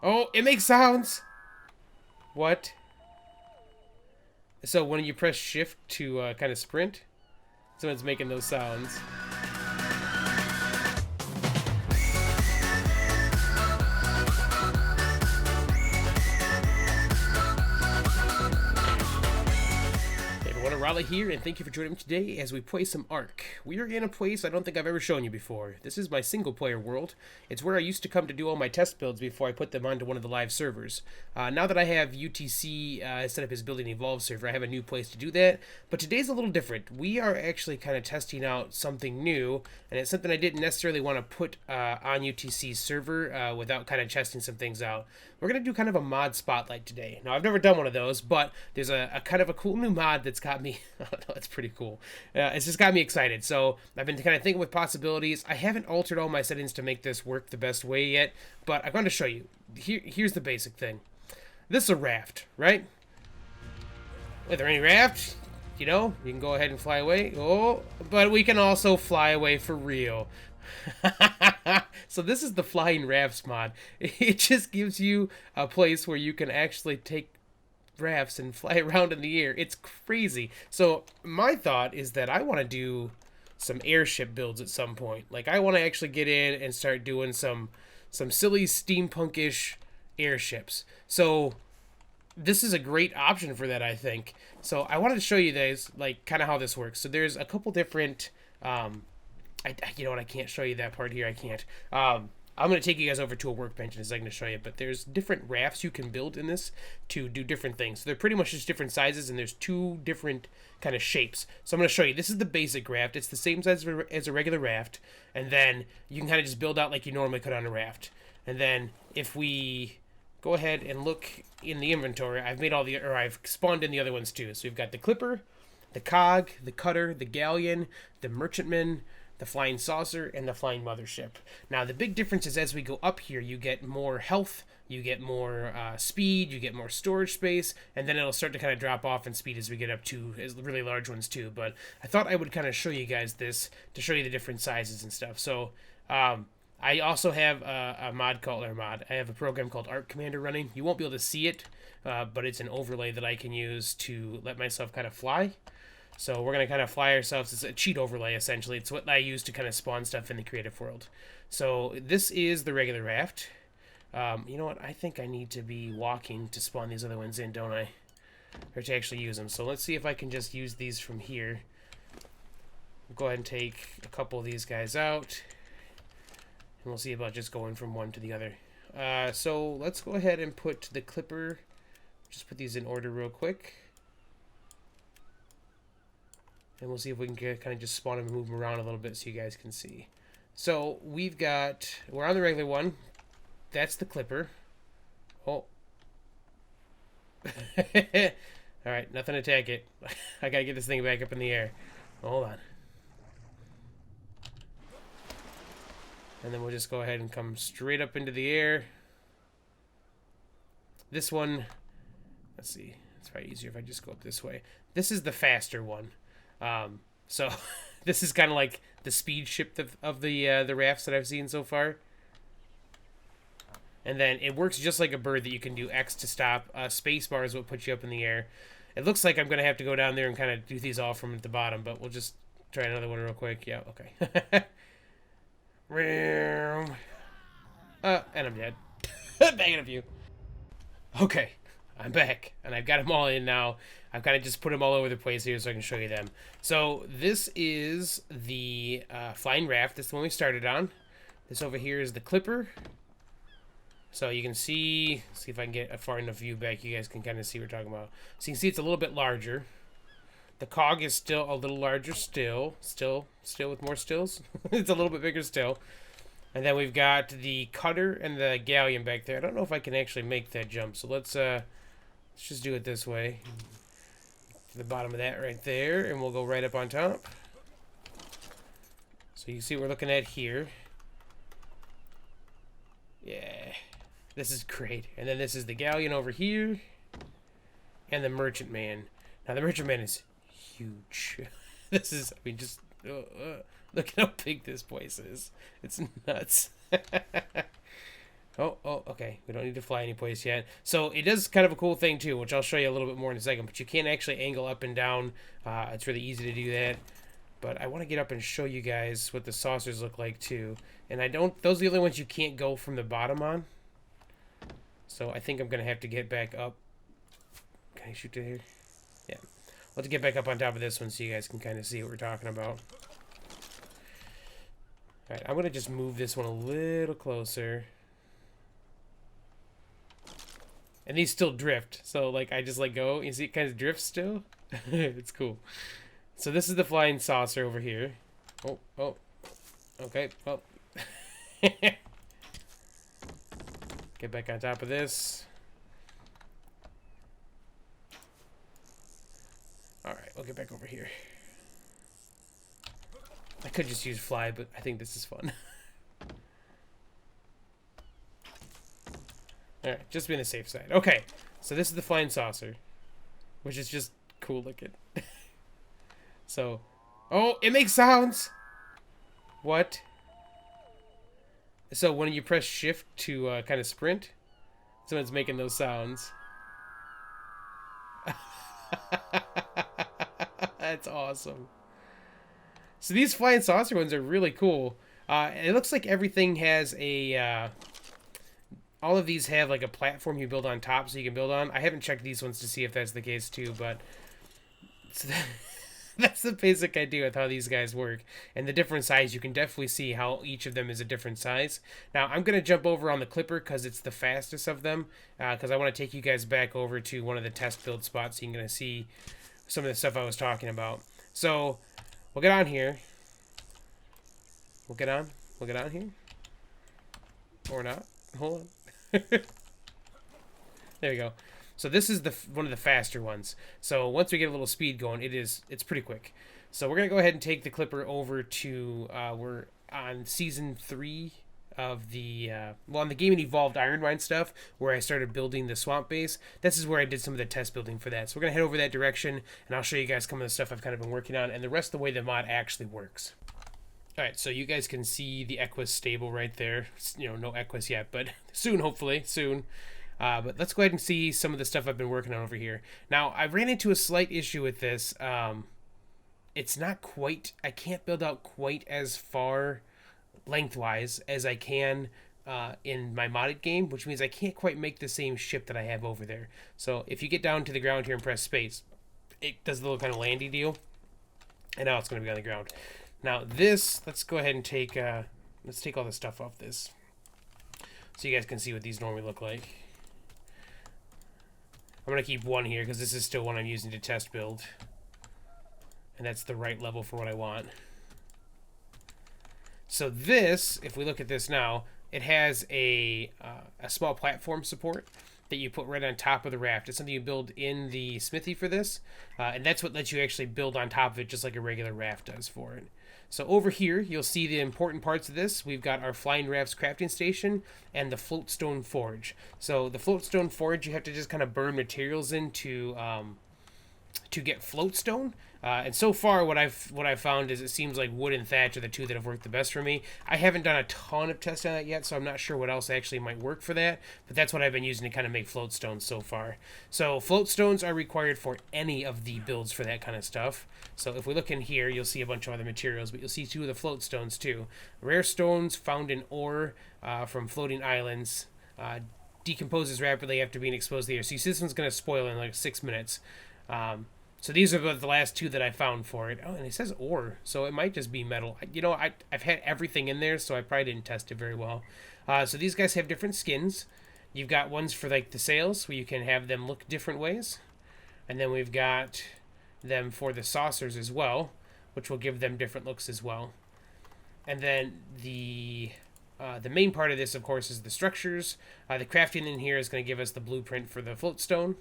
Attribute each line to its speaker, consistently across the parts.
Speaker 1: Oh, it makes sounds! What? So when you press shift to kind of sprint, someone's making those sounds. Arahli here, and thank you for joining me today as we play some ARK. We are in a place I don't think I've ever shown you before. This is my single-player world. It's where I used to come to do all my test builds before I put them onto one of the live servers. Now that I have UTC set up his Building Evolve server, I have a new place to do that, but today's a little different. We are actually kind of testing out something new, and it's something I didn't necessarily want to put on UTC's server without kind of testing some things out. We're going to do kind of a mod spotlight today. Now, I've never done one of those, but there's a kind of a cool new mod that's got me... That's pretty cool. It's just got me excited. So I've been kind of thinking with possibilities. I haven't altered all my settings to make this work the best way yet, but I'm going to show you. Here's the basic thing. This is a raft, right? Are there any rafts? You know, you can go ahead and fly away. Oh, but we can also fly away for real. So this is the Flying Rafts mod. It just gives you a place where you can actually take rafts and fly around in the air. It's crazy. So my thought is that I want to do some airship builds at some point. Like, I want to actually get in and start doing some silly steampunkish airships. So this is a great option for that, I think. So I wanted to show you guys like kind of how this works. So there's a couple different you know what, I can't show you that part here. I can't. I'm going to take you guys over to a workbench in a second to show you, but there's different rafts you can build in this to do different things. So they're pretty much just different sizes, and there's two different kind of shapes. So I'm going to show you. This is the basic raft. It's the same size as a regular raft, and then you can kind of just build out like you normally could on a raft. And then if we go ahead and look in the inventory, I've spawned in the other ones too. So we've got the Clipper, the Cog, the Cutter, the Galleon, the Merchantman, the Flying Saucer, and the Flying Mothership. Now, the big difference is as we go up here, you get more health, you get more speed, you get more storage space, and then it'll start to kind of drop off in speed as we get up to really large ones too. But I thought I would kind of show you guys this to show you the different sizes and stuff. So I also have I have a program called ARK Commander running. You won't be able to see it, but it's an overlay that I can use to let myself kind of fly. So we're going to kind of fly ourselves. It's a cheat overlay, essentially. It's what I use to kind of spawn stuff in the creative world. So this is the regular raft. You know what? I think I need to be walking to spawn these other ones in, don't I? Or to actually use them. So let's see if I can just use these from here. We'll go ahead and take a couple of these guys out. And we'll see about just going from one to the other. So let's go ahead and put the Clipper. Just put these in order real quick. And we'll see if we can kind of just spawn them and move them around a little bit so you guys can see. So we're on the regular one. That's the Clipper. Oh. Alright, nothing to attack it. I gotta get this thing back up in the air. Hold on. And then we'll just go ahead and come straight up into the air. This one, let's see. It's probably easier if I just go up this way. This is the faster one. So this is kind of like the speed ship of the rafts that I've seen so far. And then it works just like a bird that you can do X to stop. Space bar is what puts you up in the air. It looks like I'm going to have to go down there and kind of do these all from the bottom, but we'll just try another one real quick. Yeah, okay. And I'm dead. Banging a few. Okay. I'm back, and I've got them all in now. I've kind of just put them all over the place here so I can show you them. So this is the Flying Raft. This is the one we started on. This over here is the Clipper. So you can see if I can get a far enough view back, you guys can kind of see what we're talking about. So you can see it's a little bit larger. The Cog is still a little larger still with more stills. It's a little bit bigger still. And then we've got the Cutter and the Galleon back there. I don't know if I can actually make that jump, so let's just do it this way. The bottom of that right there, and we'll go right up on top. So you see what we're looking at here. Yeah, this is great. And then this is the Galleon over here, and the Merchantman. Now the Merchantman is huge. This is, I mean, just look at how big this place is. It's nuts. Oh, okay. We don't need to fly anyplace yet. So it does kind of a cool thing too, which I'll show you a little bit more in a second. But you can actually angle up and down. It's really easy to do that. But I want to get up and show you guys what the saucers look like too. And I don't. Those are the only ones you can't go from the bottom on. So I think I'm gonna have to get back up. Can I shoot to here? Yeah. I'll have to get back up on top of this one so you guys can kind of see what we're talking about. All right. I'm gonna just move this one a little closer. And these still drift, so like I just let go. You see it kind of drifts still? It's cool. So this is the flying saucer over here. Oh. Okay, well. Get back on top of this. Alright, we'll get back over here. I could just use fly, but I think this is fun. Alright, just be on the safe side. Okay, so this is the flying saucer, which is just cool looking. So, oh, it makes sounds! What? So when you press shift to kind of sprint, someone's making those sounds. That's awesome. So these flying saucer ones are really cool. It looks like everything has a... all of these have like a platform you build on top so you can build on. I haven't checked these ones to see if that's the case too, but so that's the basic idea with how these guys work. And the different size, you can definitely see how each of them is a different size. Now, I'm going to jump over on the Clipper because it's the fastest of them, because I want to take you guys back over to one of the test build spots so you can see some of the stuff I was talking about. So, we'll get on here. We'll get on here. Or not. Hold on. There we go. So this is one of the faster ones. So once we get a little speed going, it's pretty quick. So we're gonna go ahead and take the Clipper over to we're on season 3 of the on the Game and Evolved Iron Mine stuff, where I started building the swamp base. This is where I did some of the test building for that. So we're gonna head over that direction, and I'll show you guys some of the stuff I've kind of been working on and the rest of the way the mod actually works. Alright, so you guys can see the Equus stable right there. You know, no Equus yet, but soon, hopefully, soon. But let's go ahead and see some of the stuff I've been working on over here. Now, I ran into a slight issue with this. It's not quite... I can't build out quite as far lengthwise as I can in my modded game, which means I can't quite make the same ship that I have over there. So if you get down to the ground here and press space, it does the little kind of landy deal. And now it's going to be on the ground. Now this, let's go ahead and take all the stuff off this, so you guys can see what these normally look like. I'm gonna keep one here because this is still one I'm using to test build, and that's the right level for what I want. So this, if we look at this now, it has a small platform support that you put right on top of the raft. It's something you build in the smithy for this, and that's what lets you actually build on top of it, just like a regular raft does for it. So over here, you'll see the important parts of this. We've got our Flying Rafts crafting station and the Floatstone Forge. So the Floatstone Forge, you have to just kind of burn materials in to get floatstone. And so far, what I've found is it seems like wood and thatch are the two that have worked the best for me. I haven't done a ton of tests on that yet, so I'm not sure what else actually might work for that. But that's what I've been using to kind of make floatstones so far. So floatstones are required for any of the builds for that kind of stuff. So if we look in here, you'll see a bunch of other materials, but you'll see 2 of the floatstones too. Rare stones found in ore from floating islands. Decomposes rapidly after being exposed to the air. So you see this one's going to spoil in like 6 minutes. So these are the last 2 that I found for it. Oh, and it says ore, so it might just be metal. You know, I've had everything in there, so I probably didn't test it very well. So these guys have different skins. You've got ones for like the sails, where you can have them look different ways. And then we've got them for the saucers as well, which will give them different looks as well. And then the main part of this, of course, is the structures. The crafting in here is going to give us the blueprint for the floatstone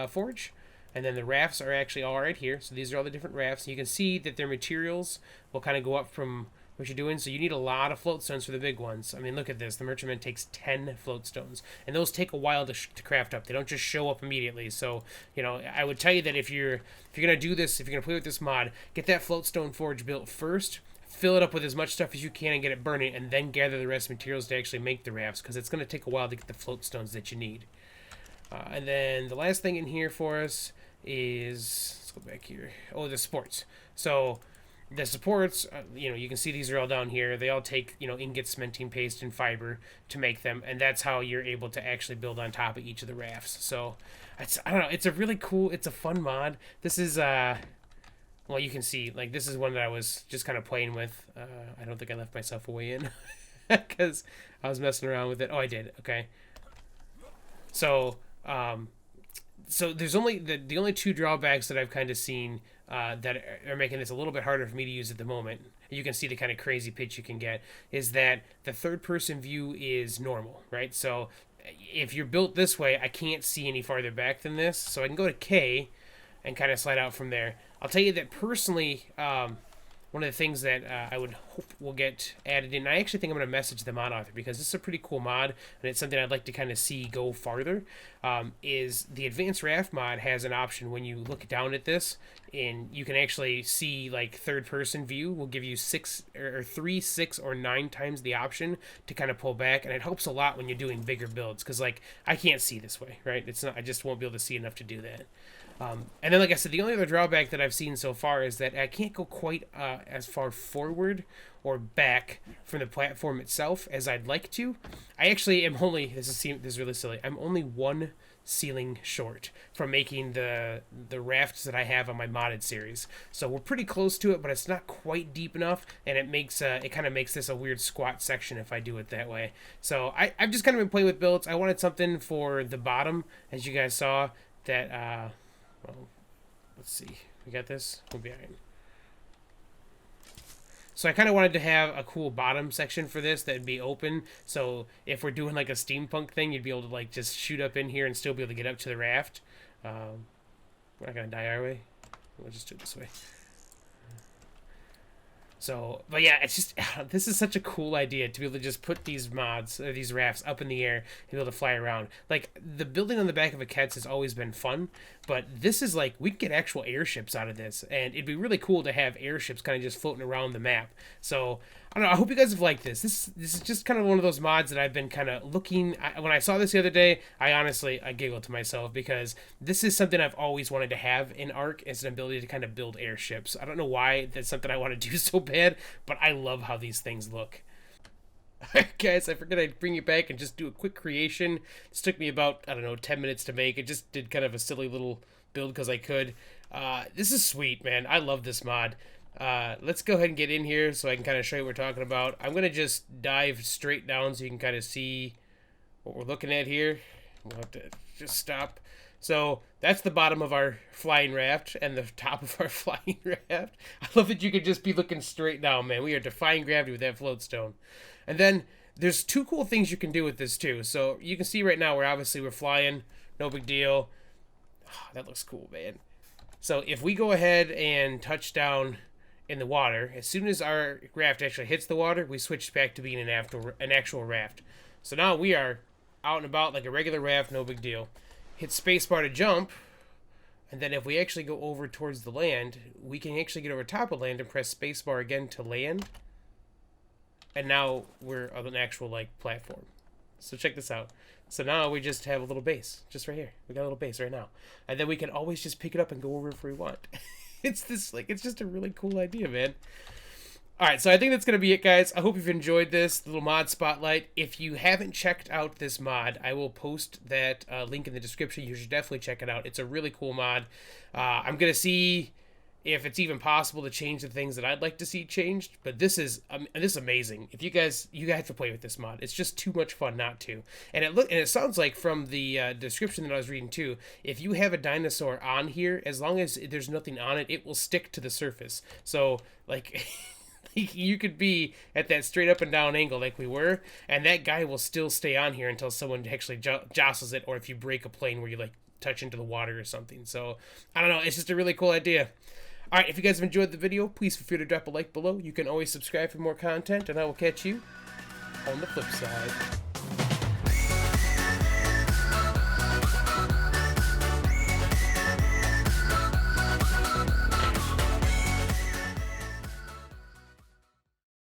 Speaker 1: forge. And then the rafts are actually all right here. So these are all the different rafts. You can see that their materials will kind of go up from what you're doing. So you need a lot of floatstones for the big ones. I mean, look at this. The merchantman takes 10 floatstones. And those take a while to craft up. They don't just show up immediately. So, you know, I would tell you that if you're going to do this, if you're going to play with this mod, get that floatstone forge built first. fill it up with as much stuff as you can and get it burning, and then gather the rest of materials to actually make the rafts, because it's going to take a while to get the float stones that you need. And then the last thing in here for us is, let's go back here. Oh, the supports. So the supports, you can see these are all down here. They all take, ingot, cementine paste, and fiber to make them, and that's how you're able to actually build on top of each of the rafts. So I don't know. It's a really cool. It's a fun mod. This is well, you can see, like, this is one that I was just kind of playing with. I don't think I left myself a way in because I was messing around with it. Oh, I did. Okay. So there's only the only two drawbacks that I've kind of seen that are making this a little bit harder for me to use at the moment. You can see the kind of crazy pitch you can get is that the third person view is normal, right? So if you're built this way, I can't see any farther back than this. So I can go to K and kind of slide out from there. I'll tell you that personally, one of the things that I would hope will get added in, I actually think I'm going to message the mod author because this is a pretty cool mod, and it's something I'd like to kind of see go farther, is the Advanced Raft mod has an option when you look down at this, and you can actually see, like, third-person view will give you 3, 6, or 9 times the option to kind of pull back, and it helps a lot when you're doing bigger builds, because, like, I can't see this way, right? I just won't be able to see enough to do that. And then, like I said, the only other drawback that I've seen so far is that I can't go quite as far forward or back from the platform itself as I'd like to. I actually am only, this is really silly, I'm only one ceiling short from making the rafts that I have on my modded series. So we're pretty close to it, but it's not quite deep enough, and it kind of makes this a weird squat section if I do it that way. So I've just kind of been playing with builds. I wanted something for the bottom, as you guys saw, that well, let's see. We got this. We'll be all right. So I kind of wanted to have a cool bottom section for this that'd be open. So if we're doing like a steampunk thing, you'd be able to like just shoot up in here and still be able to get up to the raft. We're not gonna die, are we? We'll just do it this way. So, but yeah, it's just, this is such a cool idea to be able to just put these mods, or these rafts up in the air and be able to fly around. Like, the building on the back of a Ketz has always been fun, but this is like, we can get actual airships out of this, and it'd be really cool to have airships kind of just floating around the map. So, I don't know, I hope you guys have liked this. This is just kind of one of those mods that I've been kind of looking, when I saw this the other day, I giggled to myself, because this is something I've always wanted to have in ARK, is an ability to kind of build airships. I don't know why that's something I want to do so bad, but I love how these things look. Alright guys, I figured I'd bring you back and just do a quick creation. This took me about, 10 minutes to make. It just did kind of a silly little build because I could. This is sweet, man. I love this mod. Let's go ahead and get in here so I can kind of show you what we're talking about. I'm going to just dive straight down so you can kind of see what we're looking at here. We'll have to just stop. So that's the bottom of our flying raft and the top of our flying raft. I love that you could just be looking straight down, man. We are defying gravity with that float stone. And then there's two cool things you can do with this too. So you can see right now we're flying, no big deal. Oh, that looks cool, man. So if we go ahead and touch down in the water, as soon as our raft actually hits the water, we switch back to being an actual raft. So now we are out and about like a regular raft, no big deal. Hit spacebar to jump, and then if we actually go over towards the land, we can actually get over top of land and press spacebar again to land. And now we're on an actual like platform. So check this out. So now we just have a little base, just right here. We got a little base right now, and then we can always just pick it up and go over if we want. It's just a really cool idea, man. Alright, so I think that's going to be it, guys. I hope you've enjoyed this little mod spotlight. If you haven't checked out this mod, I will post that link in the description. You should definitely check it out. It's a really cool mod. I'm going to see if it's even possible to change the things that I'd like to see changed, but this is amazing. If you guys have to play with this mod. It's just too much fun not to. And it sounds like from the description that I was reading too, if you have a dinosaur on here, as long as there's nothing on it, it will stick to the surface. So like you could be at that straight up and down angle like we were, and that guy will still stay on here until someone actually jostles it, or if you break a plane where you like touch into the water or something. So I don't know, it's just a really cool idea. Alright, if you guys have enjoyed the video, please feel free to drop a like below. You can always subscribe for more content, and I will catch you on the flip side.